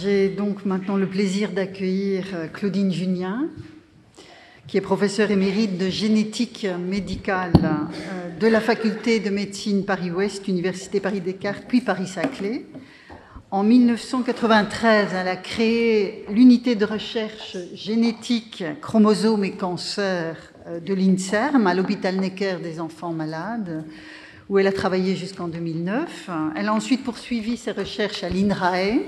J'ai donc maintenant le plaisir d'accueillir Claudine Junien, qui est professeure émérite de génétique médicale de la faculté de médecine Paris-Ouest, Université Paris-Descartes, puis Paris-Saclay. En 1993, elle a créé l'unité de recherche génétique, chromosomes et cancer de l'INSERM à l'hôpital Necker des enfants malades, où elle a travaillé jusqu'en 2009. Elle a ensuite poursuivi ses recherches à l'INRAE.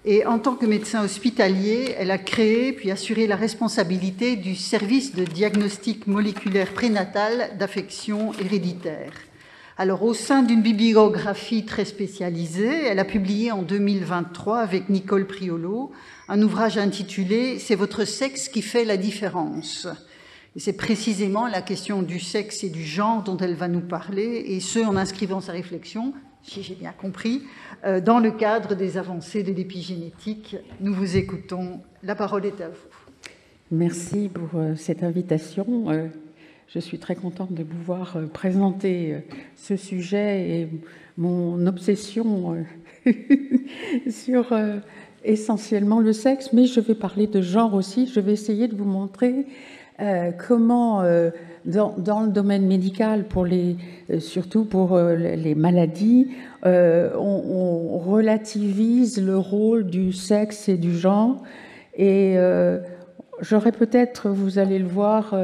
Et en tant que médecin hospitalier, elle a créé puis assuré la responsabilité du service de diagnostic moléculaire prénatal d'affections héréditaires. Alors, au sein d'une bibliographie très spécialisée, elle a publié en 2023 avec Nicole Priolo un ouvrage intitulé « C'est votre sexe qui fait la différence ». Et c'est précisément la question du sexe et du genre dont elle va nous parler, et ce, en inscrivant sa réflexion, si j'ai bien compris, dans le cadre des avancées de l'épigénétique. Nous vous écoutons. La parole est à vous. Merci pour cette invitation. Je suis très contente de pouvoir présenter ce sujet et mon obsession sur essentiellement le sexe, mais je vais parler de genre aussi. Je vais essayer de vous montrer comment, dans le domaine médical, surtout pour les maladies, on relativise le rôle du sexe et du genre. Et j'aurais peut-être, vous allez le voir,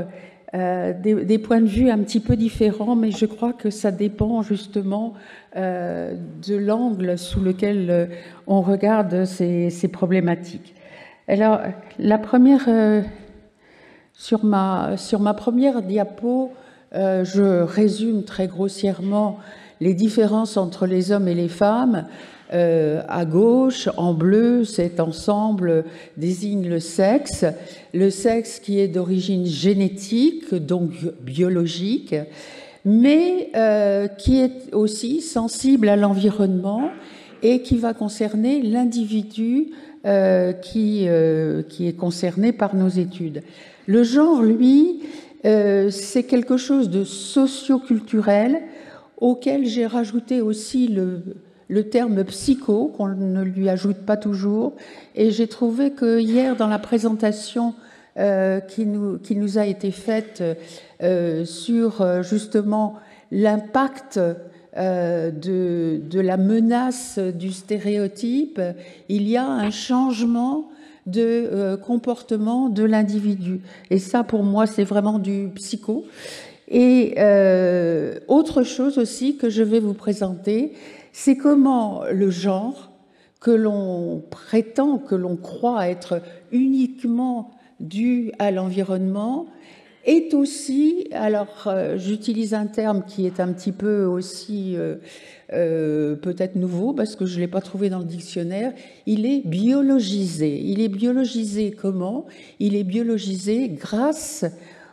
des points de vue un petit peu différents, mais je crois que ça dépend justement de l'angle sous lequel on regarde ces problématiques. Alors, la première... Sur ma première diapo, je résume très grossièrement les différences entre les hommes et les femmes. À gauche, en bleu, cet ensemble désigne le sexe qui est d'origine génétique, donc biologique, mais qui est aussi sensible à l'environnement et qui va concerner l'individu qui est concerné par nos études. Le genre, lui, c'est quelque chose de socio-culturel auquel j'ai rajouté aussi le terme psycho, qu'on ne lui ajoute pas toujours. Et j'ai trouvé que hier, dans la présentation qui nous a été faite sur justement l'impact de la menace du stéréotype, il y a un changement de comportement de l'individu. Et ça, pour moi, c'est vraiment du psycho. Et autre chose aussi que je vais vous présenter, c'est comment le genre, que l'on prétend, que l'on croit être uniquement dû à l'environnement, est aussi, alors j'utilise un terme qui est un petit peu aussi peut-être nouveau parce que je ne l'ai pas trouvé dans le dictionnaire, il est biologisé. Il est biologisé comment? Il est biologisé grâce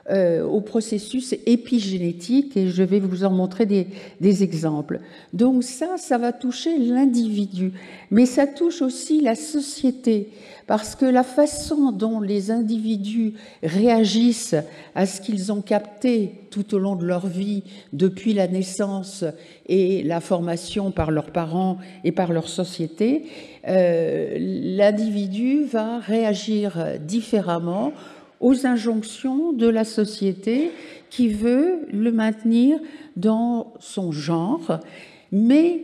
au processus épigénétique et je vais vous en montrer des exemples. Donc ça va toucher l'individu, mais ça touche aussi la société parce que la façon dont les individus réagissent à ce qu'ils ont capté tout au long de leur vie, depuis la naissance et la formation par leurs parents et par leur société, l'individu va réagir différemment aux injonctions de la société qui veut le maintenir dans son genre. Mais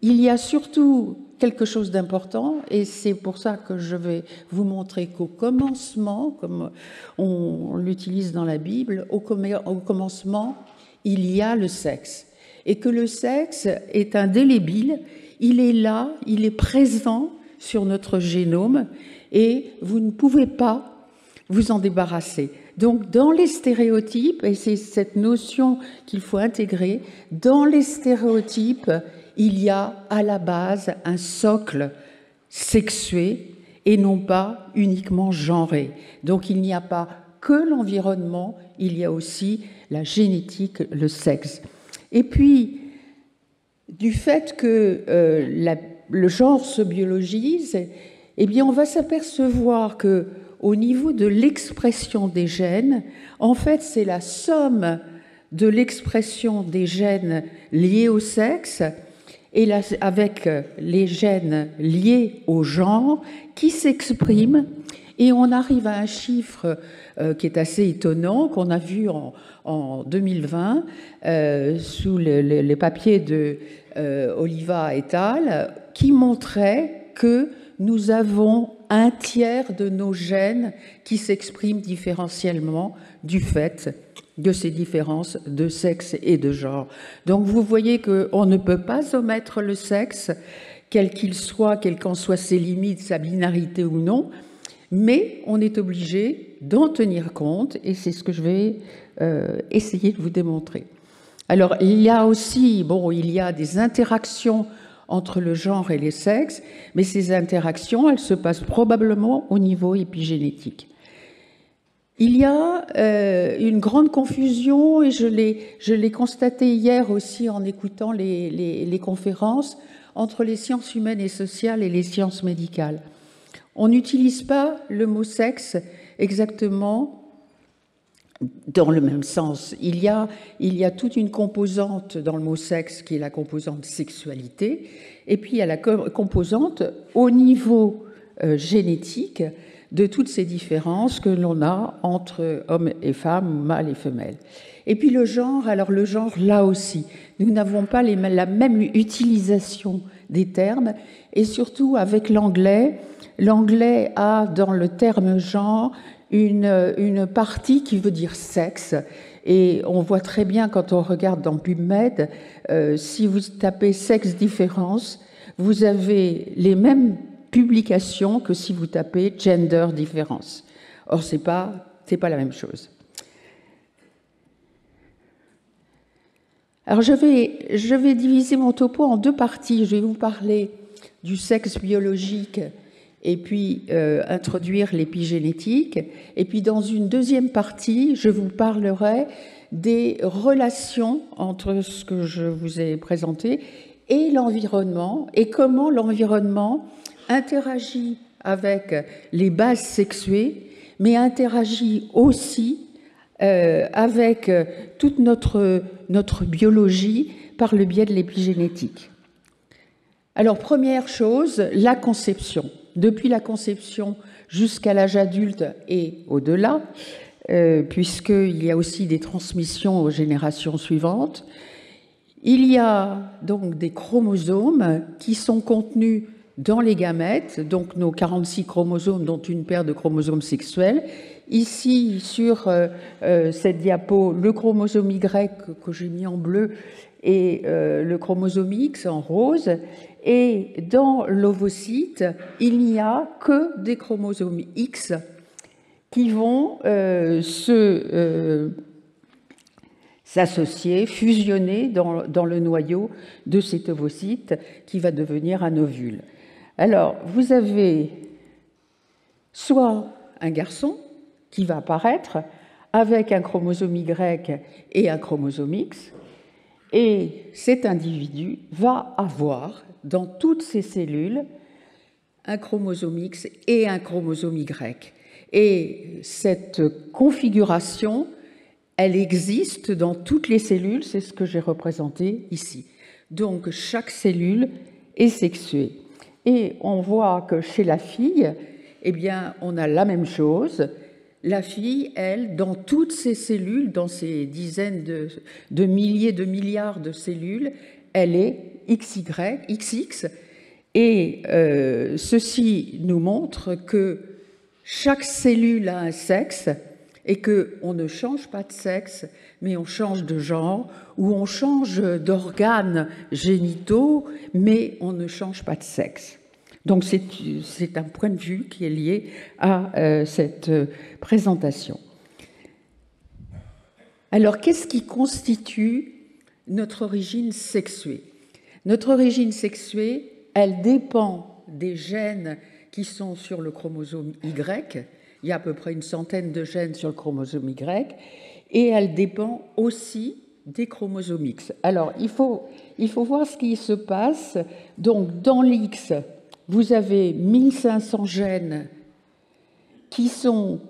il y a surtout quelque chose d'important, et c'est pour ça que je vais vous montrer qu'au commencement, comme on l'utilise dans la Bible, au commencement, il y a le sexe. Et que le sexe est indélébile, il est là, il est présent sur notre génome, et vous ne pouvez pas vous en débarrasser. Donc, dans les stéréotypes, et c'est cette notion qu'il faut intégrer, dans les stéréotypes, il y a à la base un socle sexué et non pas uniquement genré. Donc, il n'y a pas que l'environnement, il y a aussi la génétique, le sexe. Et puis, du fait que le genre se biologise, eh bien, on va s'apercevoir que au niveau de l'expression des gènes, en fait, c'est la somme de l'expression des gènes liés au sexe et là, avec les gènes liés au genre qui s'expriment, et on arrive à un chiffre qui est assez étonnant, qu'on a vu en 2020 sous les papiers de Oliva et al., qui montrait que nous avons un tiers de nos gènes qui s'expriment différentiellement du fait de ces différences de sexe et de genre. Donc vous voyez qu'on ne peut pas omettre le sexe, quel qu'il soit, quelles qu'en soient ses limites, sa binarité ou non, mais on est obligé d'en tenir compte, et c'est ce que je vais essayer de vous démontrer. Alors, il y a aussi, il y a des interactions entre le genre et les sexes, mais ces interactions, elles se passent probablement au niveau épigénétique. Il y a une grande confusion, et je l'ai constaté hier aussi en écoutant les conférences, entre les sciences humaines et sociales et les sciences médicales. On n'utilise pas le mot sexe exactement dans le même sens. Il y a toute une composante dans le mot sexe qui est la composante sexualité, et puis il y a la composante au niveau génétique de toutes ces différences que l'on a entre hommes et femmes, mâles et femelles. Et puis le genre, alors le genre là aussi, nous n'avons pas la même utilisation des termes, et surtout avec l'anglais. L'anglais a dans le terme genre une partie qui veut dire sexe, et on voit très bien quand on regarde dans PubMed, si vous tapez sexe différence, vous avez les mêmes publications que si vous tapez gender différence. Or, c'est pas la même chose. Alors, je vais diviser mon topo en deux parties. Je vais vous parler du sexe biologique et puis introduire l'épigénétique. Et puis, dans une deuxième partie, je vous parlerai des relations entre ce que je vous ai présenté et l'environnement, et comment l'environnement interagit avec les bases sexuées, mais interagit aussi avec toute notre biologie par le biais de l'épigénétique. Alors, première chose, la conception. Depuis la conception jusqu'à l'âge adulte et au-delà, puisqu'il y a aussi des transmissions aux générations suivantes, il y a donc des chromosomes qui sont contenus dans les gamètes, donc nos 46 chromosomes, dont une paire de chromosomes sexuels. Ici, sur cette diapo, le chromosome Y que j'ai mis en bleu et le chromosome X en rose. Et dans l'ovocyte, il n'y a que des chromosomes X qui vont s'associer, fusionner dans le noyau de cet ovocyte qui va devenir un ovule. Alors, vous avez soit un garçon qui va apparaître avec un chromosome Y et un chromosome X, et cet individu va avoir dans toutes ses cellules un chromosome X et un chromosome Y. Et cette configuration, elle existe dans toutes les cellules, c'est ce que j'ai représenté ici. Donc, chaque cellule est sexuée. Et on voit que chez la fille, eh bien, on a la même chose. La fille, elle, dans toutes ses cellules, dans ces dizaines de milliers de milliards de cellules, elle est XY, XX. Et ceci nous montre que chaque cellule a un sexe et qu'on ne change pas de sexe, mais on change de genre, ou on change d'organes génitaux, mais on ne change pas de sexe. Donc c'est un point de vue qui est lié à cette présentation. Alors, qu'est-ce qui constitue notre origine sexuée? Notre origine sexuée, elle dépend des gènes qui sont sur le chromosome Y. Il y a à peu près une centaine de gènes sur le chromosome Y, et elle dépend aussi des chromosomes X. Alors, il faut voir ce qui se passe. Donc, dans l'X, vous avez 1500 gènes qui sont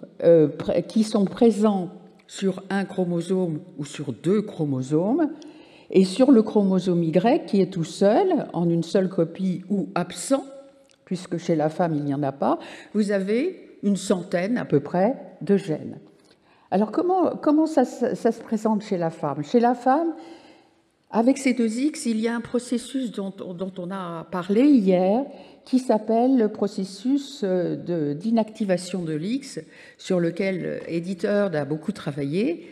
présents sur un chromosome ou sur deux chromosomes, Et sur le chromosome Y, qui est tout seul, en une seule copie ou absent, puisque chez la femme, il n'y en a pas, vous avez une centaine à peu près de gènes. Alors, comment ça se présente chez la femme? Chez la femme, avec ces deux X, il y a un processus dont on a parlé hier, qui s'appelle le processus d'inactivation de l'X, sur lequel Edith a beaucoup travaillé,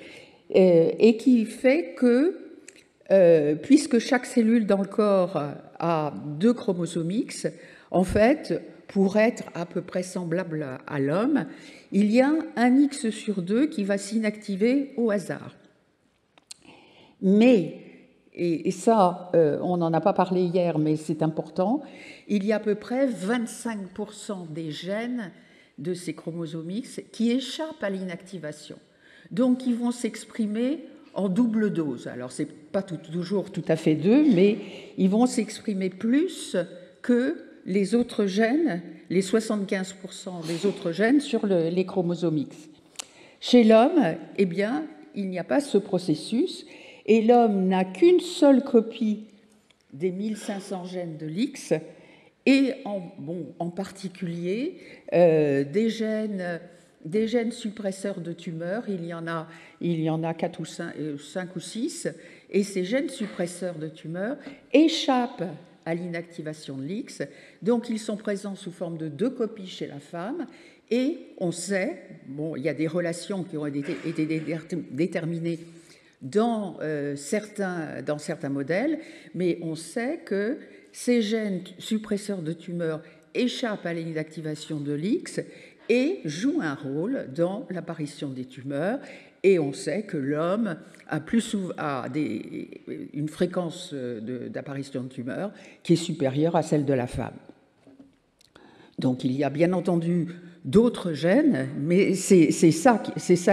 et qui fait que, puisque chaque cellule dans le corps a 2 chromosomes X, en fait, pour être à peu près semblable à l'homme, il y a un X sur 2 qui va s'inactiver au hasard. Mais, et ça, on n'en a pas parlé hier, mais c'est important, il y a à peu près 25% des gènes de ces chromosomes X qui échappent à l'inactivation. Donc, ils vont s'exprimer en double dose. Alors, ce n'est pas toujours tout à fait 2, mais ils vont s'exprimer plus que les autres gènes, les 75% des autres gènes sur les chromosomes X. Chez l'homme, eh bien, il n'y a pas ce processus, et l'homme n'a qu'une seule copie des 1500 gènes de l'X, et en particulier des gènes suppresseurs de tumeurs, il y en a 4 ou 5 ou 6, et ces gènes suppresseurs de tumeurs échappent à l'inactivation de l'X, donc ils sont présents sous forme de 2 copies chez la femme, et on sait, il y a des relations qui ont été déterminées dans certains modèles, mais on sait que ces gènes suppresseurs de tumeurs échappent à l'inactivation de l'X et jouent un rôle dans l'apparition des tumeurs. Et on sait que l'homme a une fréquence d'apparition de tumeurs qui est supérieure à celle de la femme. Donc il y a bien entendu d'autres gènes, mais c'est ça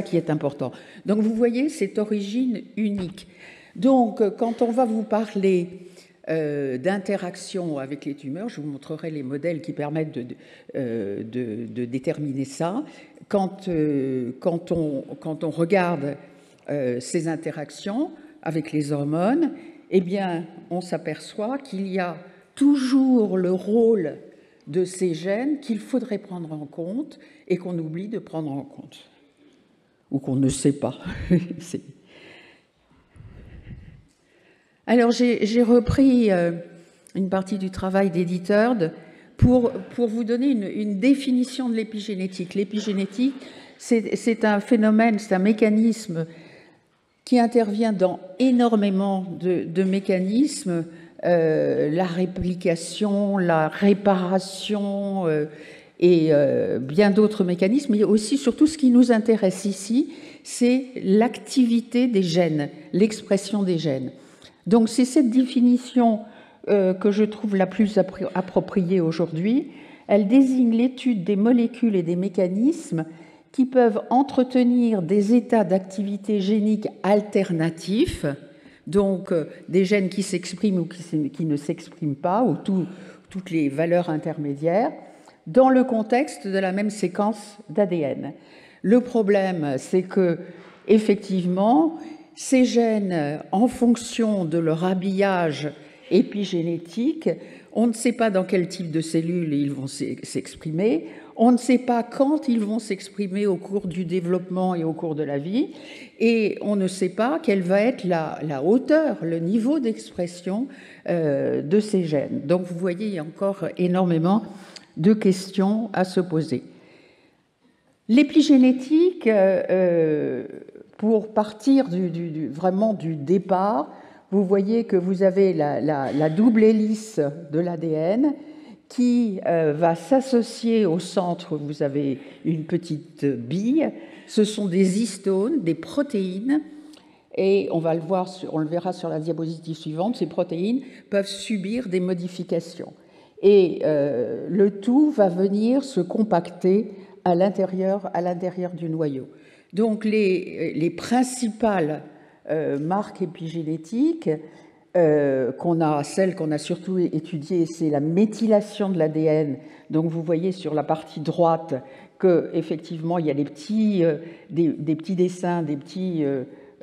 qui est important. Donc vous voyez cette origine unique. Donc quand on va vous parler d'interaction avec les tumeurs, je vous montrerai les modèles qui permettent de déterminer ça. Quand on regarde ces interactions avec les hormones, eh bien, on s'aperçoit qu'il y a toujours le rôle de ces gènes qu'il faudrait prendre en compte et qu'on oublie de prendre en compte, ou qu'on ne sait pas. Alors, j'ai repris une partie du travail d'Edith pour vous donner une définition de l'épigénétique. L'épigénétique, c'est un phénomène, c'est un mécanisme qui intervient dans énormément de mécanismes, la réplication, la réparation et bien d'autres mécanismes, mais aussi, surtout, ce qui nous intéresse ici, c'est l'activité des gènes, l'expression des gènes. Donc, c'est cette définition que je trouve la plus appropriée aujourd'hui. Elle désigne l'étude des molécules et des mécanismes qui peuvent entretenir des états d'activité génique alternatifs, donc des gènes qui s'expriment ou qui ne s'expriment pas, ou toutes les valeurs intermédiaires, dans le contexte de la même séquence d'ADN. Le problème, c'est que, effectivement, ces gènes, en fonction de leur habillage épigénétique, on ne sait pas dans quel type de cellules ils vont s'exprimer, on ne sait pas quand ils vont s'exprimer au cours du développement et au cours de la vie, et on ne sait pas quelle va être la hauteur, le niveau d'expression de ces gènes. Donc vous voyez, il y a encore énormément de questions à se poser. L'épigénétique, pour partir vraiment du départ, vous voyez que vous avez la double hélice de l'ADN qui va s'associer au centre, vous avez une petite bille, ce sont des histones, des protéines, et on le verra sur la diapositive suivante, ces protéines peuvent subir des modifications. Et le tout va venir se compacter à l'intérieur du noyau. Donc les principales marques épigénétiques, celle qu'on a surtout étudiée, c'est la méthylation de l'ADN. Donc vous voyez sur la partie droite qu'effectivement il y a des petits dessins, des petits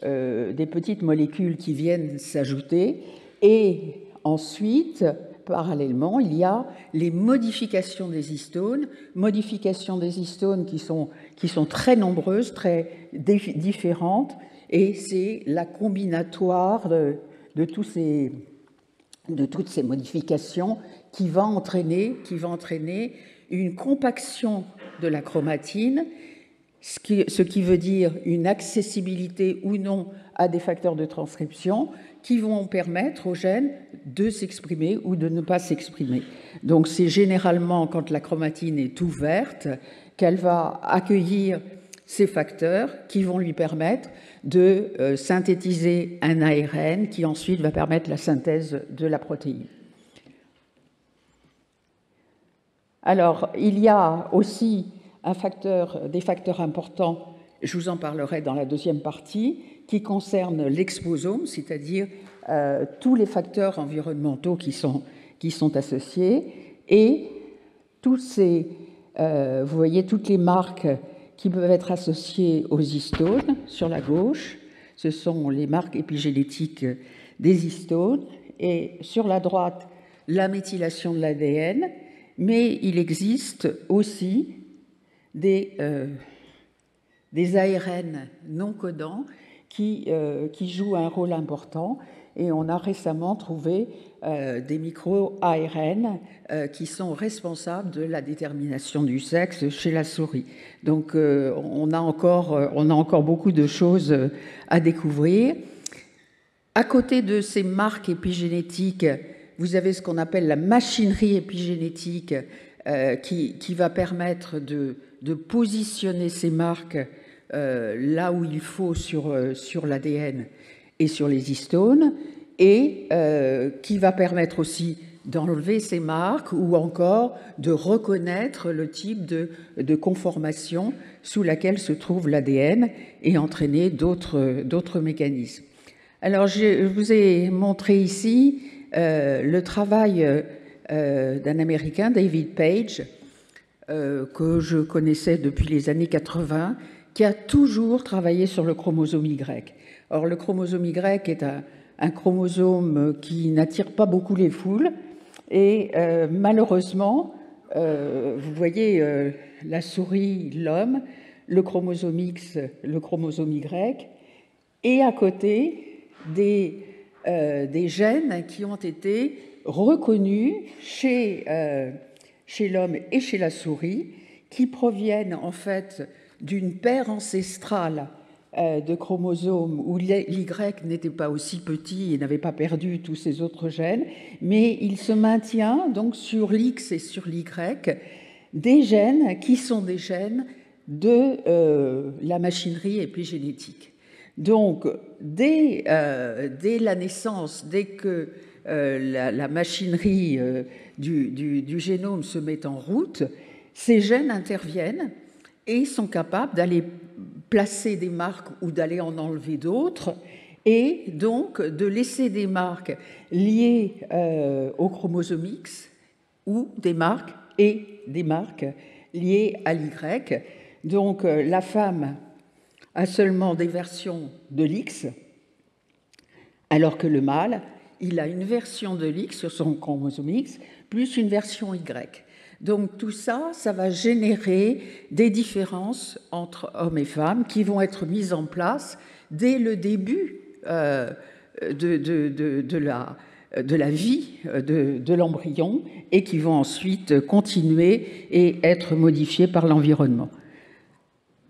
des petites molécules qui viennent s'ajouter. Et ensuite, parallèlement, il y a les modifications des histones qui sont très nombreuses, très différentes, et c'est la combinatoire de toutes ces modifications qui va entraîner une compaction de la chromatine, ce qui veut dire une accessibilité ou non à des facteurs de transcription qui vont permettre aux gènes de s'exprimer ou de ne pas s'exprimer. Donc c'est généralement quand la chromatine est ouverte qu'elle va accueillir ces facteurs qui vont lui permettre de synthétiser un ARN qui ensuite va permettre la synthèse de la protéine. Alors, il y a aussi des facteurs importants, je vous en parlerai dans la deuxième partie, qui concernent l'exposome, c'est-à-dire tous les facteurs environnementaux qui sont associés, et vous voyez toutes les marques qui peuvent être associées aux histones sur la gauche, ce sont les marques épigénétiques des histones, et sur la droite, la méthylation de l'ADN, mais il existe aussi des ARN non codants qui jouent un rôle important, et on a récemment trouvé des micro-ARN qui sont responsables de la détermination du sexe chez la souris. Donc on a encore beaucoup de choses à découvrir. À côté de ces marques épigénétiques, vous avez ce qu'on appelle la machinerie épigénétique qui va permettre de positionner ces marques là où il faut sur l'ADN et sur les histones, et qui va permettre aussi d'enlever ces marques ou encore de reconnaître le type de conformation sous laquelle se trouve l'ADN et entraîner d'autres mécanismes. Alors, je vous ai montré ici le travail d'un Américain, David Page, que je connaissais depuis les années 80, qui a toujours travaillé sur le chromosome Y. Or, le chromosome Y est un chromosome qui n'attire pas beaucoup les foules, et malheureusement, vous voyez la souris, l'homme, le chromosome X, le chromosome Y, et à côté des gènes qui ont été reconnus chez l'homme et chez la souris, qui proviennent en fait d'une paire ancestrale de chromosomes où l'Y n'était pas aussi petit et n'avait pas perdu tous ces autres gènes, mais il se maintient donc sur l'X et sur l'Y des gènes qui sont des gènes de la machinerie épigénétique. Donc, dès la naissance, dès que la machinerie du génome se met en route, ces gènes interviennent et sont capables d'aller placer des marques ou d'aller en enlever d'autres, et donc de laisser des marques liées au chromosome X ou des marques liées à l'Y. Donc la femme a seulement des versions de l'X, alors que le mâle, il a une version de l'X sur son chromosome X, plus une version Y. Donc tout ça, ça va générer des différences entre hommes et femmes qui vont être mises en place dès le début de la vie de l'embryon, et qui vont ensuite continuer et être modifiées par l'environnement.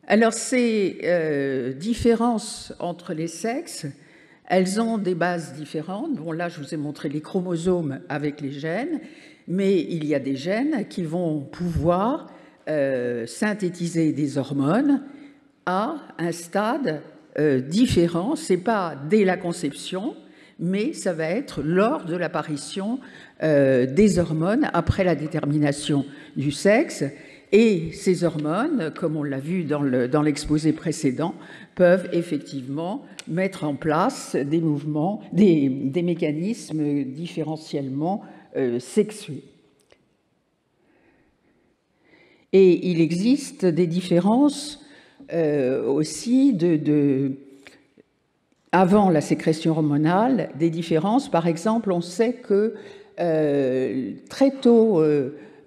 Alors ces différences entre les sexes, elles ont des bases différentes. Bon, là, je vous ai montré les chromosomes avec les gènes, mais il y a des gènes qui vont pouvoir synthétiser des hormones à un stade différent. Ce n'est pas dès la conception, mais ça va être lors de l'apparition des hormones après la détermination du sexe. Et ces hormones, comme on l'a vu dans l'exposé précédent, peuvent effectivement mettre en place des mouvements, des mécanismes différentiellement sexués. Et il existe des différences aussi avant la sécrétion hormonale, des différences. Par exemple, on sait que très tôt,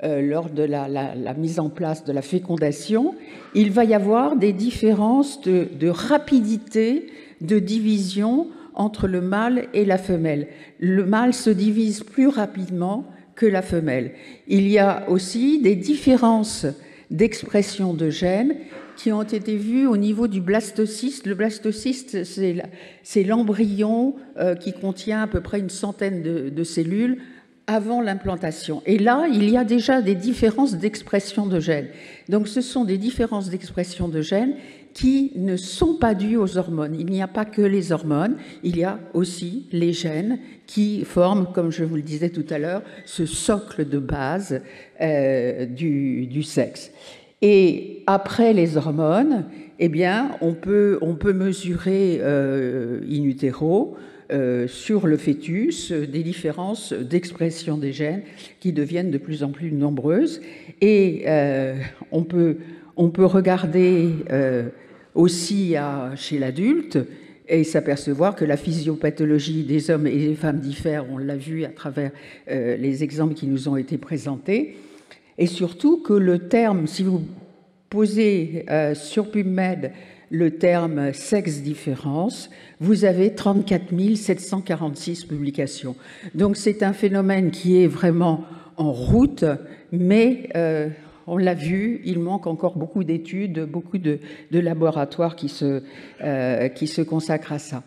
lors de la mise en place de la fécondation, il va y avoir des différences de rapidité de division entre le mâle et la femelle. Le mâle se divise plus rapidement que la femelle. Il y a aussi des différences d'expression de gènes qui ont été vues au niveau du blastocyste. Le blastocyste, c'est l'embryon qui contient à peu près une centaine de cellules avant l'implantation. Et là, il y a déjà des différences d'expression de gènes. Donc, ce sont des différences d'expression de gènes qui ne sont pas dues aux hormones. Il n'y a pas que les hormones, il y a aussi les gènes qui forment, comme je vous le disais tout à l'heure, ce socle de base du sexe. Et après les hormones, eh bien, on peut mesurer in utero sur le fœtus des différences d'expression des gènes qui deviennent de plus en plus nombreuses. Et on peut regarder aussi chez l'adulte et s'apercevoir que la physiopathologie des hommes et des femmes diffère, on l'a vu à travers les exemples qui nous ont été présentés, et surtout que le terme, si vous posez sur PubMed le terme sexe différence, vous avez 34 746 publications. Donc c'est un phénomène qui est vraiment en route, mais on l'a vu, il manque encore beaucoup d'études, beaucoup de laboratoires qui se consacrent à ça.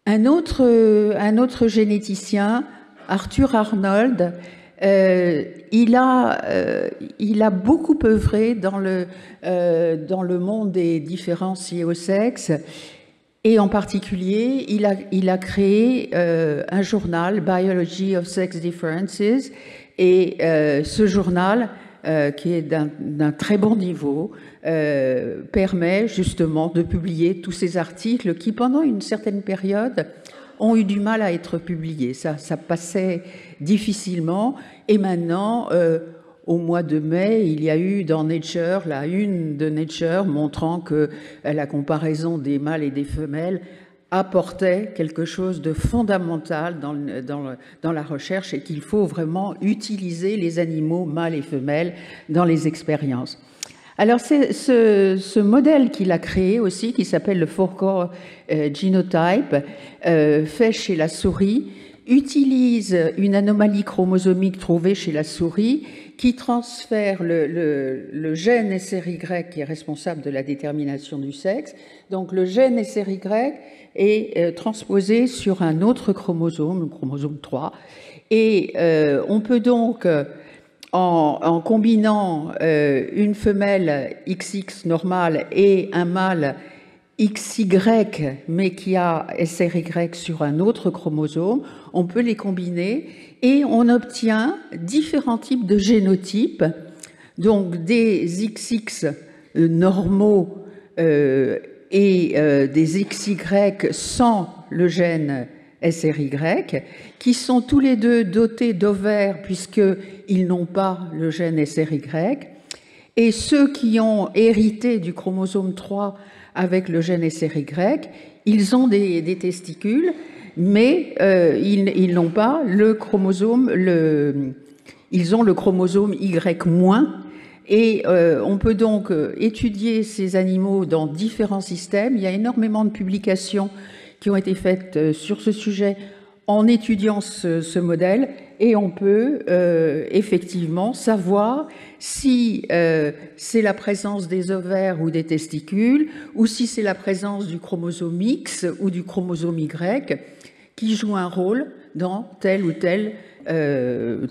Un autre généticien, Arthur Arnold, il a beaucoup œuvré dans le monde des différences liées au sexe, et en particulier, il a créé un journal, Biology of Sex Differences, et ce journal, qui est d'un très bon niveau, permet justement de publier tous ces articles qui, pendant une certaine période, ont eu du mal à être publiés. Ça passait difficilement. Et maintenant, au mois de mai, il y a eu dans Nature, la une de Nature, montrant que la comparaison des mâles et des femelles apportait quelque chose de fondamental dans la recherche et qu'il faut vraiment utiliser les animaux mâles et femelles dans les expériences. Alors, c'est ce modèle qu'il a créé aussi, qui s'appelle le four-core genotype, fait chez la souris, utilise une anomalie chromosomique trouvée chez la souris qui transfère le gène SRY qui est responsable de la détermination du sexe. Donc, le gène SRY est transposé sur un autre chromosome, le chromosome 3. Et on peut donc, en combinant une femelle XX normale et un mâle XY, mais qui a SRY sur un autre chromosome, on peut les combiner et on obtient différents types de génotypes, donc des XX normaux et des XY sans le gène SRY, qui sont tous les deux dotés d'ovaires puisqu'ils n'ont pas le gène SRY, et ceux qui ont hérité du chromosome 3 avec le gène SRY, ils ont des testicules, mais ils n'ont pas le chromosome, ils ont le chromosome Y-, et on peut donc étudier ces animaux dans différents systèmes. Il y a énormément de publications qui ont été faites sur ce sujet en étudiant ce modèle, et on peut effectivement savoir si c'est la présence des ovaires ou des testicules, ou si c'est la présence du chromosome X ou du chromosome Y qui joue un rôle dans tel ou tel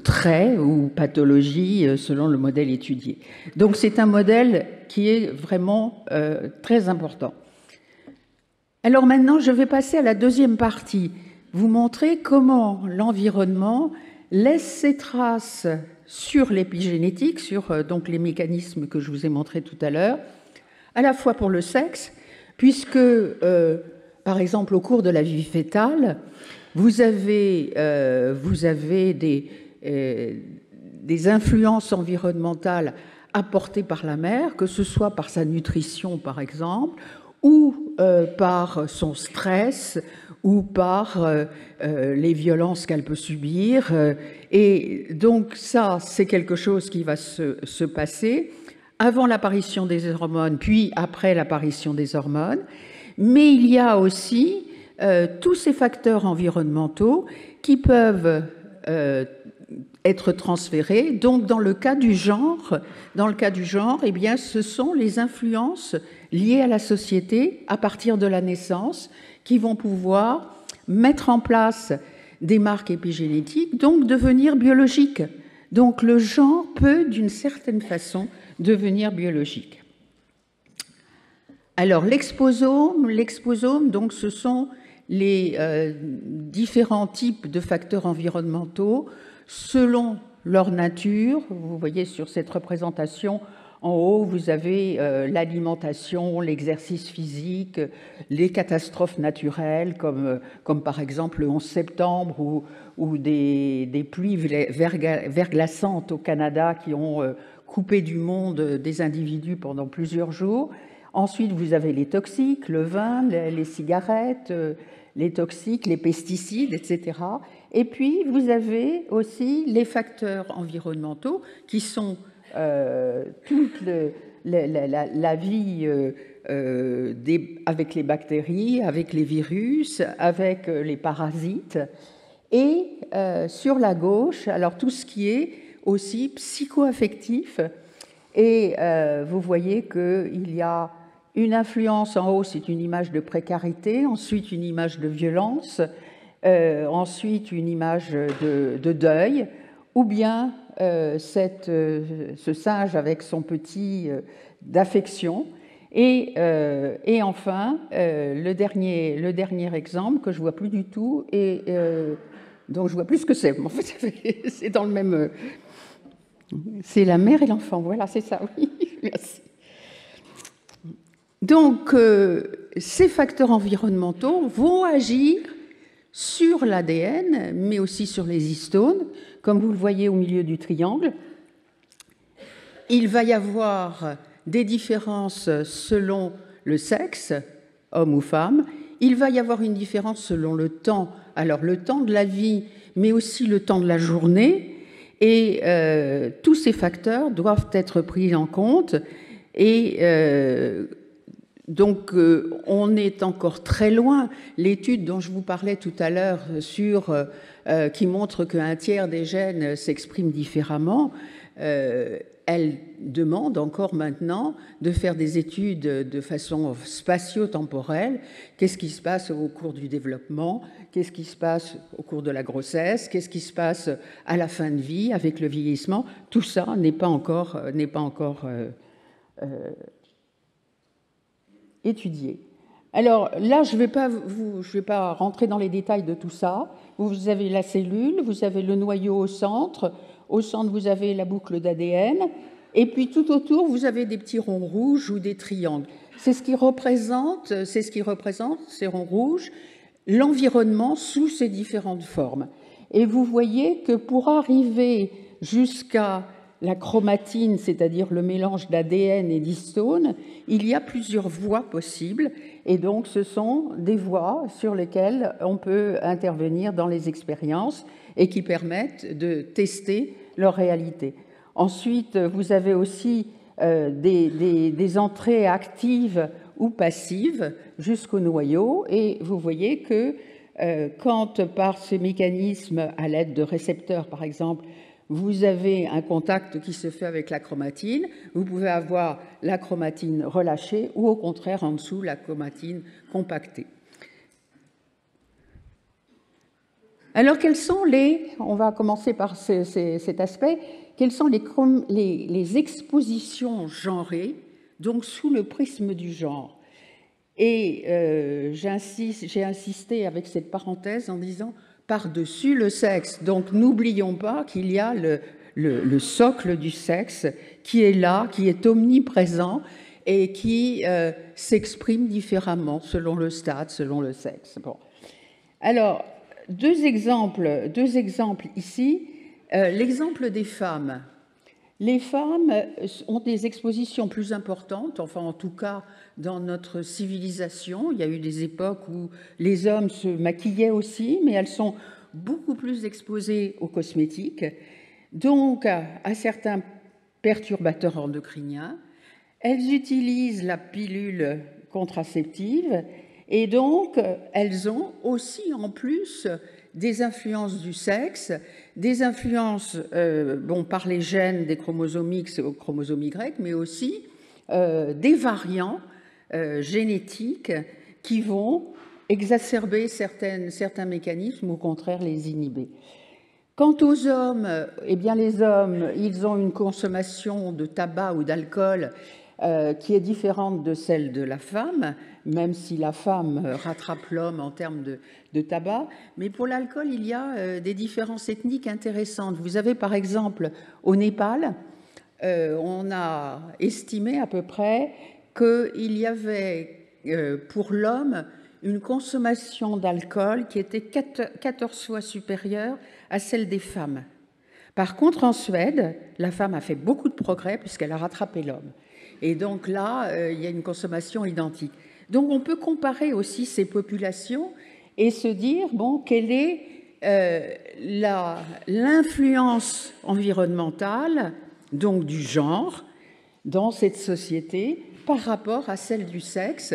trait ou pathologie selon le modèle étudié. Donc c'est un modèle qui est vraiment très important. Alors maintenant, je vais passer à la deuxième partie, vous montrer comment l'environnement laisse ses traces sur l'épigénétique, sur donc les mécanismes que je vous ai montrés tout à l'heure, à la fois pour le sexe, puisque, par exemple, au cours de la vie fœtale, vous avez des influences environnementales apportées par la mère, que ce soit par sa nutrition, par exemple, ou par son stress, ou par les violences qu'elle peut subir. Et donc ça, c'est quelque chose qui va se passer avant l'apparition des hormones, puis après l'apparition des hormones. Mais il y a aussi tous ces facteurs environnementaux qui peuvent être transférés. Donc, dans le cas du genre, eh bien, ce sont les influences liées à la société à partir de la naissance qui vont pouvoir mettre en place des marques épigénétiques, donc devenir biologiques. Donc, le genre peut, d'une certaine façon, devenir biologique. Alors, l'exposome, donc, ce sont les différents types de facteurs environnementaux selon leur nature. Vous voyez sur cette représentation, en haut, vous avez l'alimentation, l'exercice physique, les catastrophes naturelles, comme par exemple le 11 septembre ou des pluies verglaçantes au Canada qui ont coupé du monde des individus pendant plusieurs jours. Ensuite, vous avez les toxiques, le vin, les cigarettes, les toxiques, les pesticides, etc. Et puis, vous avez aussi les facteurs environnementaux qui sont toute la vie avec les bactéries, avec les virus, avec les parasites. Et sur la gauche, alors tout ce qui est aussi psycho-affectif. Et vous voyez qu'il y a une influence en haut, c'est une image de précarité, ensuite une image de violence, ensuite une image de deuil, ou bien ce singe avec son petit d'affection. Et enfin, le dernier exemple que je ne vois plus du tout, et donc je ne vois plus ce que c'est. En fait, c'est dans le même... C'est la mère et l'enfant, voilà, c'est ça, oui, merci. Donc, ces facteurs environnementaux vont agir sur l'ADN, mais aussi sur les histones, comme vous le voyez au milieu du triangle. Il va y avoir des différences selon le sexe, homme ou femme. Il va y avoir une différence selon le temps. Alors, le temps de la vie, mais aussi le temps de la journée. Et tous ces facteurs doivent être pris en compte. Et donc, on est encore très loin. L'étude dont je vous parlais tout à l'heure qui montre qu'un tiers des gènes s'expriment différemment, elle demande encore maintenant de faire des études de façon spatio-temporelle. Qu'est-ce qui se passe au cours du développement? Qu'est-ce qui se passe au cours de la grossesse? Qu'est-ce qui se passe à la fin de vie avec le vieillissement? Tout ça n'est pas encore étudié. Alors là, je ne vais pas rentrer dans les détails de tout ça. Vous avez la cellule, vous avez le noyau au centre. Au centre, vous avez la boucle d'ADN. Et puis tout autour, vous avez des petits ronds rouges ou des triangles. C'est ce qui représente, ces ronds rouges, l'environnement sous ses différentes formes. Et vous voyez que pour arriver jusqu'à la chromatine, c'est-à-dire le mélange d'ADN et d'histones, il y a plusieurs voies possibles. Et donc, ce sont des voies sur lesquelles on peut intervenir dans les expériences et qui permettent de tester leur réalité. Ensuite, vous avez aussi des entrées actives ou passives jusqu'au noyau. Et vous voyez que quand, par ces mécanismes, à l'aide de récepteurs, par exemple, vous avez un contact qui se fait avec la chromatine, vous pouvez avoir la chromatine relâchée ou au contraire en dessous la chromatine compactée. Alors on va commencer par cet aspect, quelles sont les expositions genrées, donc sous le prisme du genre. Et j'ai insisté avec cette parenthèse en disant par-dessus le sexe. Donc, n'oublions pas qu'il y a le socle du sexe qui est là, qui est omniprésent et qui s'exprime différemment selon le stade, selon le sexe. Bon. Alors, deux exemples ici. L'exemple des femmes. les femmes ont des expositions plus importantes, enfin en tout cas dans notre civilisation. Il y a eu des époques où les hommes se maquillaient aussi, mais elles sont beaucoup plus exposées aux cosmétiques, donc à certains perturbateurs endocriniens. Elles utilisent la pilule contraceptive et donc elles ont aussi en plus des influences du sexe, des influences par les gènes des chromosomes X au chromosome Y, mais aussi des variants génétiques qui vont exacerber certains mécanismes ou au contraire les inhiber. Quant aux hommes, eh bien les hommes, ils ont une consommation de tabac ou d'alcool qui est différente de celle de la femme, même si la femme rattrape l'homme en termes de tabac. Mais pour l'alcool, il y a des différences ethniques intéressantes. Vous avez par exemple au Népal, on a estimé à peu près qu'il y avait pour l'homme une consommation d'alcool qui était 14 fois supérieure à celle des femmes. Par contre, en Suède, la femme a fait beaucoup de progrès puisqu'elle a rattrapé l'homme. Et donc là, il y a une consommation identique. Donc on peut comparer aussi ces populations et se dire, bon, quelle est l'influence environnementale, donc du genre, dans cette société par rapport à celle du sexe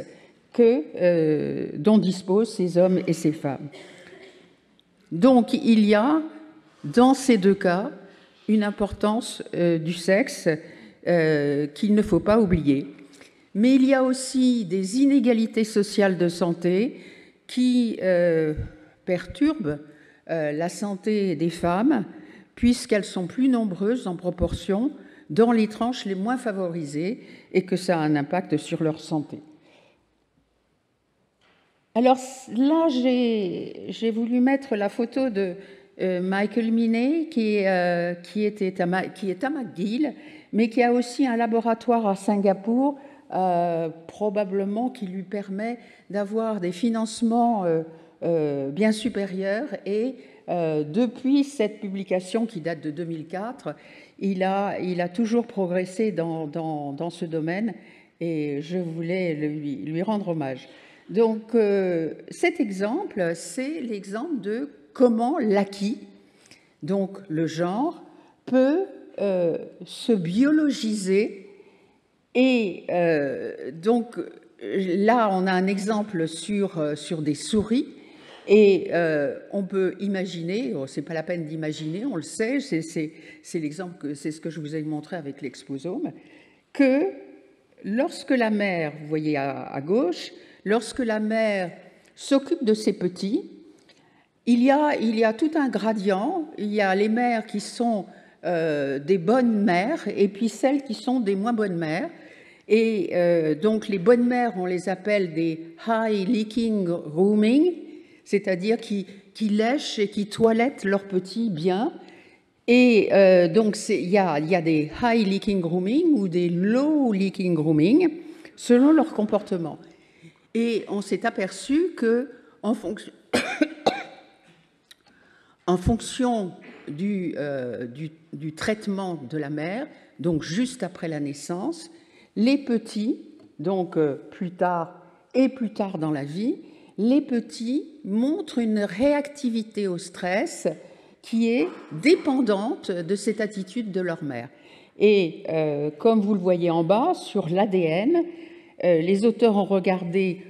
dont disposent ces hommes et ces femmes. Donc il y a, dans ces deux cas, une importance du sexe qu'il ne faut pas oublier. Mais il y a aussi des inégalités sociales de santé qui perturbent la santé des femmes, puisqu'elles sont plus nombreuses en proportion dans les tranches les moins favorisées et que ça a un impact sur leur santé. Alors là, j'ai voulu mettre la photo de Michael Miney, qui est à McGill, mais qui a aussi un laboratoire à Singapour, probablement qui lui permet d'avoir des financements bien supérieurs. Et depuis cette publication qui date de 2004, il a toujours progressé dans ce domaine et je voulais lui rendre hommage. Donc cet exemple, c'est l'exemple de comment l'acquis, donc le genre, peut se biologiser. Et donc là, on a un exemple sur des souris. Et on peut imaginer, c'est pas la peine d'imaginer, on le sait, c'est l'exemple, c'est ce que je vous ai montré avec l'exposome, que lorsque la mère, vous voyez à gauche, lorsque la mère s'occupe de ses petits, il y a tout un gradient. Il y a les mères qui sont des bonnes mères et puis celles qui sont des moins bonnes mères. Et donc les bonnes mères, on les appelle des high leaking grooming, c'est-à-dire qui lèchent et qui toilettent leurs petits bien. Et donc il y a des high leaking grooming ou des low leaking grooming selon leur comportement. Et on s'est aperçu que en fonction du traitement de la mère, donc juste après la naissance, les petits, donc plus tard dans la vie, les petits montrent une réactivité au stress qui est dépendante de cette attitude de leur mère. Et comme vous le voyez en bas, sur l'ADN, les auteurs ont regardé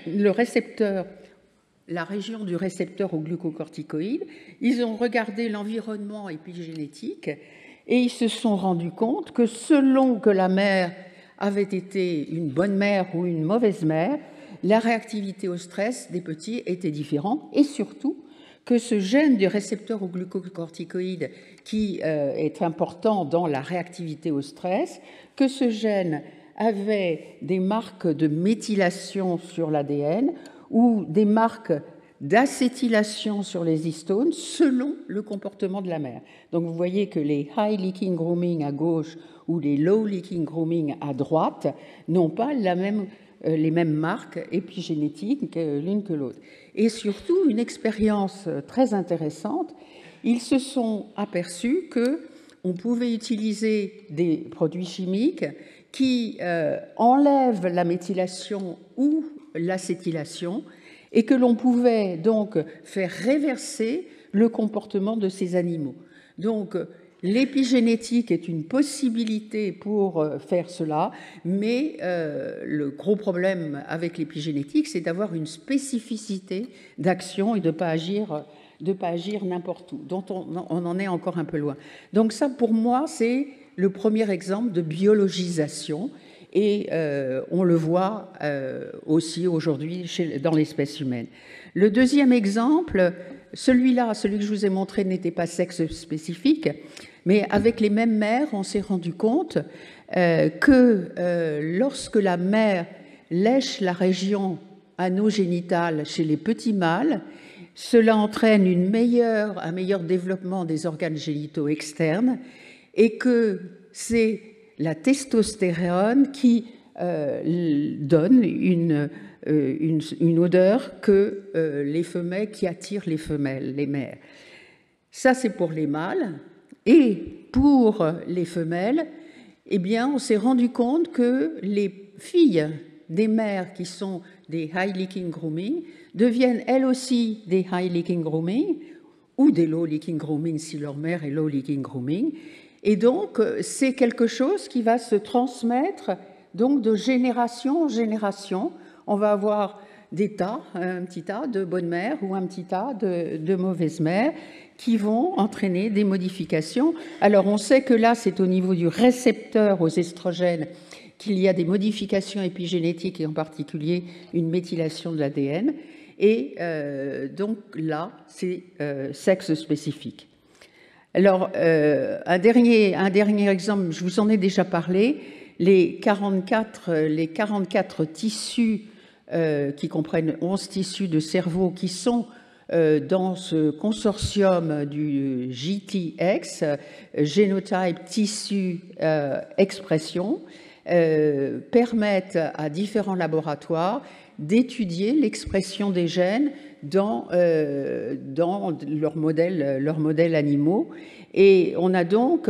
le récepteur, la région du récepteur aux glucocorticoïdes, ils ont regardé l'environnement épigénétique et ils se sont rendus compte que selon que la mère avait été une bonne mère ou une mauvaise mère, la réactivité au stress des petits était différente et surtout que ce gène du récepteur aux glucocorticoïdes qui est important dans la réactivité au stress, que ce gène avait des marques de méthylation sur l'ADN ou des marques d'acétylation sur les histones selon le comportement de la mère. Donc vous voyez que les high leaking grooming à gauche ou les low leaking grooming à droite n'ont pas les mêmes marques épigénétiques l'une que l'autre. Et surtout, une expérience très intéressante, ils se sont aperçus que on pouvait utiliser des produits chimiques qui enlèvent la méthylation ou l'acétylation et que l'on pouvait donc faire réverser le comportement de ces animaux. Donc, l'épigénétique est une possibilité pour faire cela, mais le gros problème avec l'épigénétique, c'est d'avoir une spécificité d'action et de ne pas agir n'importe où, dont on en est encore un peu loin. Donc ça, pour moi, c'est le premier exemple de biologisation, et on le voit aussi aujourd'hui dans l'espèce humaine. Le deuxième exemple, celui-là, celui que je vous ai montré, n'était pas sexe spécifique, mais avec les mêmes mères, on s'est rendu compte que lorsque la mère lèche la région anogénitale chez les petits mâles, cela entraîne un meilleur développement des organes génitaux externes, et que c'est la testostérone qui donne une odeur que les femelles, qui attire les femelles, les mères. Ça, c'est pour les mâles. Et pour les femelles, eh bien, on s'est rendu compte que les filles des mères qui sont des high leaking grooming deviennent elles aussi des high leaking grooming ou des low leaking grooming si leur mère est low leaking grooming. Et donc, c'est quelque chose qui va se transmettre donc de génération en génération. On va avoir un petit tas de bonnes mères ou un petit tas de mauvaises mères qui vont entraîner des modifications. Alors, on sait que là, c'est au niveau du récepteur aux estrogènes qu'il y a des modifications épigénétiques et en particulier une méthylation de l'ADN. Et donc là, c'est sexe spécifique. Alors, un dernier exemple, je vous en ai déjà parlé, les 44 tissus qui comprennent 11 tissus de cerveau qui sont dans ce consortium du GTX, Genotype Tissue Expression, permettent à différents laboratoires d'étudier l'expression des gènes dans leurs modèles animaux. Et on a donc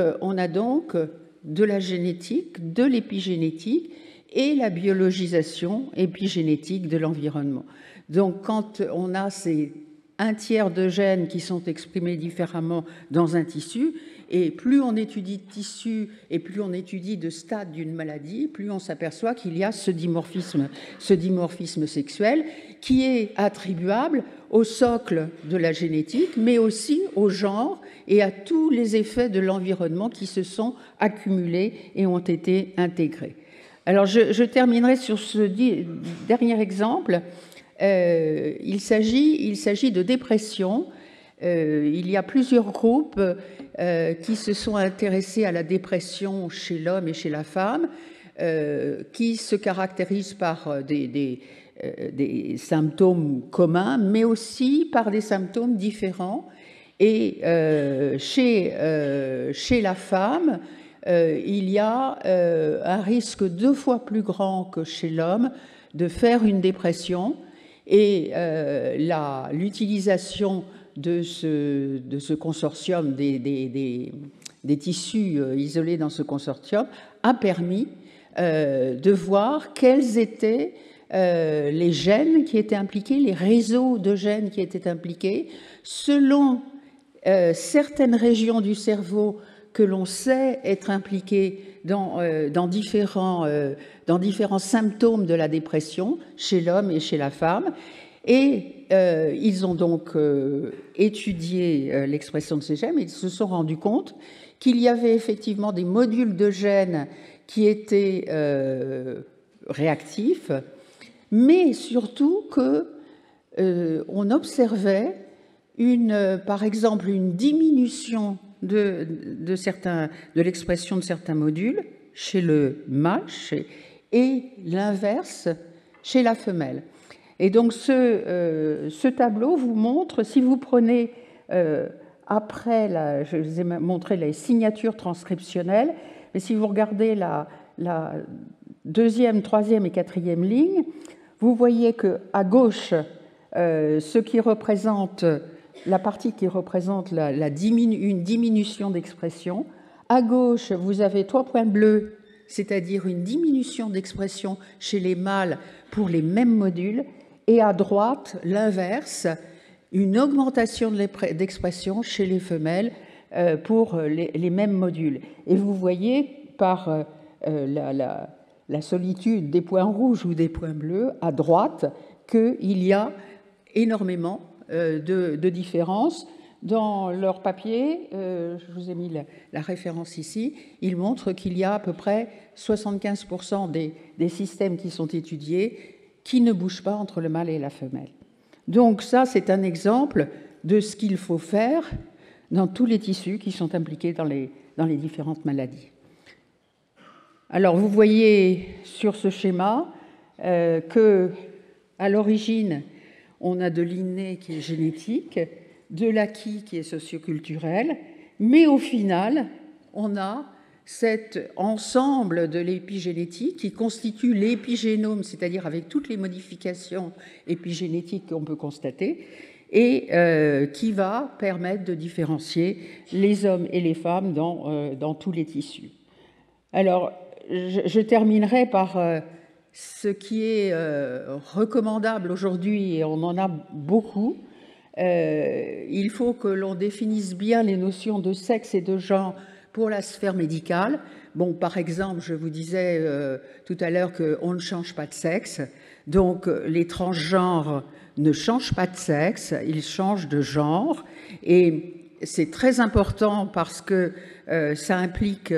de la génétique, de l'épigénétique et la biologisation épigénétique de l'environnement. Donc quand on a ces 1/3 de gènes qui sont exprimés différemment dans un tissu, et plus on étudie de tissus et plus on étudie de stades d'une maladie, plus on s'aperçoit qu'il y a ce dimorphisme sexuel qui est attribuable au socle de la génétique, mais aussi au genre et à tous les effets de l'environnement qui se sont accumulés et ont été intégrés. Alors je terminerai sur ce dernier exemple. Il s'agit de dépression. Il y a plusieurs groupes qui se sont intéressés à la dépression chez l'homme et chez la femme, qui se caractérisent par des symptômes communs, mais aussi par des symptômes différents. Et chez la femme, il y a un risque 2 fois plus grand que chez l'homme de faire une dépression. Et l'utilisation de ce consortium, des tissus isolés dans ce consortium, a permis de voir quels étaient les gènes qui étaient impliqués, les réseaux de gènes qui étaient impliqués, selon certaines régions du cerveau que l'on sait être impliquées dans différents symptômes de la dépression chez l'homme et chez la femme. Et ils ont donc étudié l'expression de ces gènes et ils se sont rendus compte qu'il y avait effectivement des modules de gènes qui étaient réactifs, mais surtout qu'on observait par exemple une diminution de l'expression de certains modules chez le mâle et l'inverse chez la femelle. Et donc ce tableau vous montre, si vous prenez après, je vous ai montré les signatures transcriptionnelles, mais si vous regardez la 2e, 3e et 4e ligne, vous voyez qu'à gauche, ce qui représente la partie qui représente une diminution d'expression, À gauche, vous avez 3 points bleus, c'est-à-dire une diminution d'expression chez les mâles pour les mêmes modules, et à droite, l'inverse, une augmentation d'expression chez les femelles pour les mêmes modules. Et vous voyez par la solitude des points rouges ou des points bleus à droite qu'il y a énormément de différences. Dans leur papier, je vous ai mis la référence ici, ils montrent qu'il y a à peu près 75% des systèmes qui sont étudiés qui ne bougent pas entre le mâle et la femelle. Donc ça, c'est un exemple de ce qu'il faut faire dans tous les tissus qui sont impliqués dans les différentes maladies. Alors, vous voyez sur ce schéma que, à l'origine, on a de l'inné qui est génétique, de l'acquis qui est socioculturel, mais au final, on a cet ensemble de l'épigénétique qui constitue l'épigénome, c'est-à-dire avec toutes les modifications épigénétiques qu'on peut constater, et qui va permettre de différencier les hommes et les femmes dans tous les tissus. Alors, je terminerai par ce qui est recommandable aujourd'hui, et on en a beaucoup. Il faut que l'on définisse bien les notions de sexe et de genre pour la sphère médicale. Bon, par exemple, je vous disais tout à l'heure qu'on ne change pas de sexe, donc les transgenres ne changent pas de sexe, ils changent de genre, et c'est très important parce que ça implique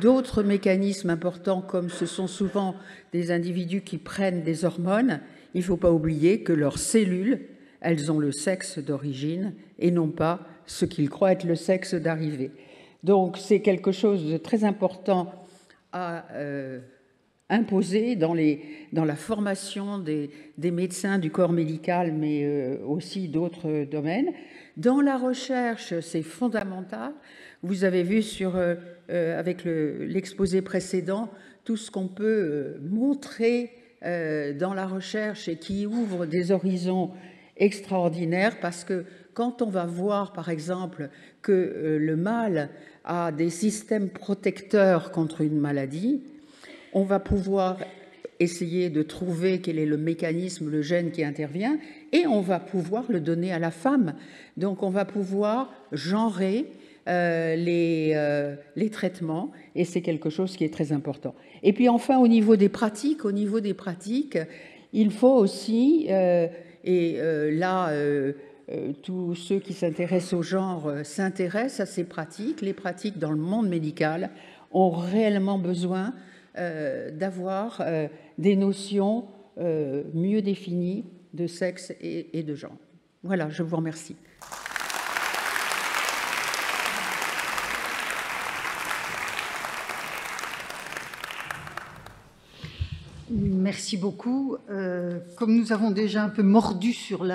d'autres mécanismes importants, comme ce sont souvent des individus qui prennent des hormones. Il ne faut pas oublier que leurs cellules, elles ont le sexe d'origine et non pas ce qu'ils croient être le sexe d'arrivée. Donc c'est quelque chose de très important à imposer dans la formation des médecins du corps médical, mais aussi d'autres domaines. Dans la recherche, c'est fondamental. Vous avez vu avec l'exposé précédent tout ce qu'on peut montrer dans la recherche et qui ouvre des horizons extraordinaires, parce que quand on va voir, par exemple, que le mâle a des systèmes protecteurs contre une maladie, on va pouvoir essayer de trouver quel est le mécanisme, le gène qui intervient, et on va pouvoir le donner à la femme. Donc on va pouvoir genrer les traitements, et c'est quelque chose qui est très important. Et puis enfin, au niveau des pratiques, il faut aussi, tous ceux qui s'intéressent au genre s'intéressent à ces pratiques. Les pratiques dans le monde médical ont réellement besoin d'avoir des notions mieux définies de sexe et de genre. Voilà, je vous remercie. Merci beaucoup. Comme nous avons déjà un peu mordu sur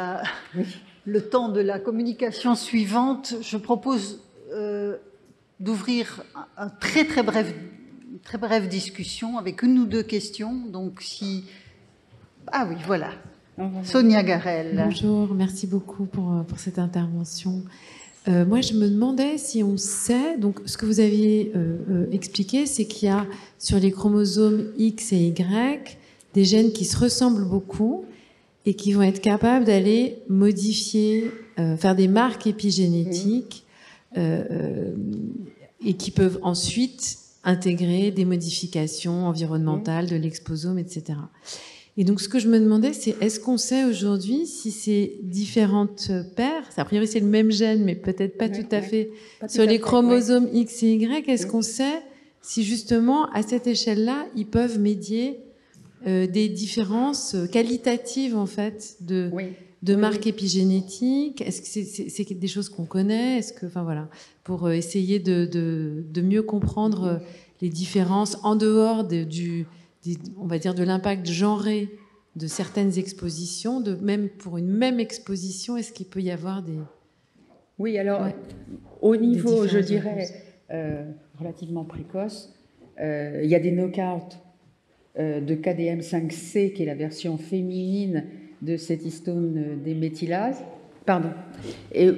le temps de la communication suivante, je propose d'ouvrir un très brève discussion avec une ou deux questions. Donc si... Ah oui, voilà. Sonia Garel. Bonjour, merci beaucoup pour cette intervention. Moi, je me demandais si on sait, donc ce que vous aviez expliqué, c'est qu'il y a sur les chromosomes X et Y des gènes qui se ressemblent beaucoup et qui vont être capables d'aller modifier, faire des marques épigénétiques et qui peuvent ensuite intégrer des modifications environnementales de l'exposome, etc. Et donc, ce que je me demandais, c'est est-ce qu'on sait aujourd'hui si ces différentes paires, a priori c'est le même gène, mais peut-être pas tout à fait, sur les chromosomes X et Y, est-ce qu'on sait si justement, à cette échelle-là, ils peuvent médier des différences qualitatives, en fait, de marques épigénétiques? Est-ce que c'est des choses qu'on connaît? Est-ce que, enfin voilà, pour essayer de mieux comprendre les différences en dehors on va dire de l'impact genré de certaines expositions, même pour une même exposition, est-ce qu'il peut y avoir des... Oui, alors, au niveau, je dirais, relativement précoce, il y a des knockouts de KDM5C, qui est la version féminine de cet histone déméthylase,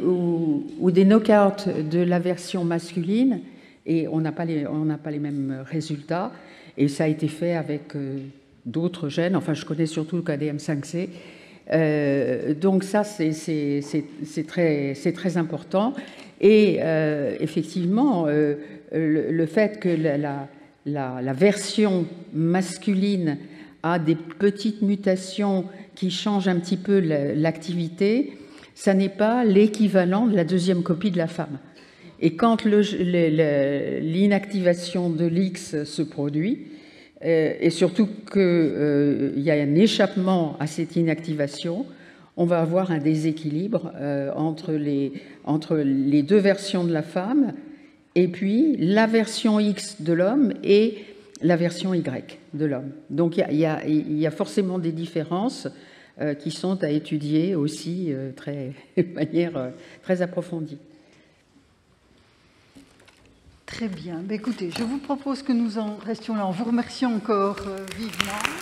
ou des knockouts de la version masculine, et on n'a pas les mêmes résultats. Et ça a été fait avec d'autres gènes. Enfin, je connais surtout le KDM5C. Donc ça, c'est très important. Et effectivement, le fait que la version masculine a des petites mutations qui changent un petit peu l'activité, ça n'est pas l'équivalent de la deuxième copie de la femme. Et quand l'inactivation de l'X se produit, et surtout qu'il y a un échappement à cette inactivation, on va avoir un déséquilibre entre les deux versions de la femme, et puis la version X de l'homme et la version Y de l'homme. Donc il y a forcément des différences qui sont à étudier aussi de manière très approfondie. Très bien. Écoutez, je vous propose que nous en restions là en vous remerciant encore vivement.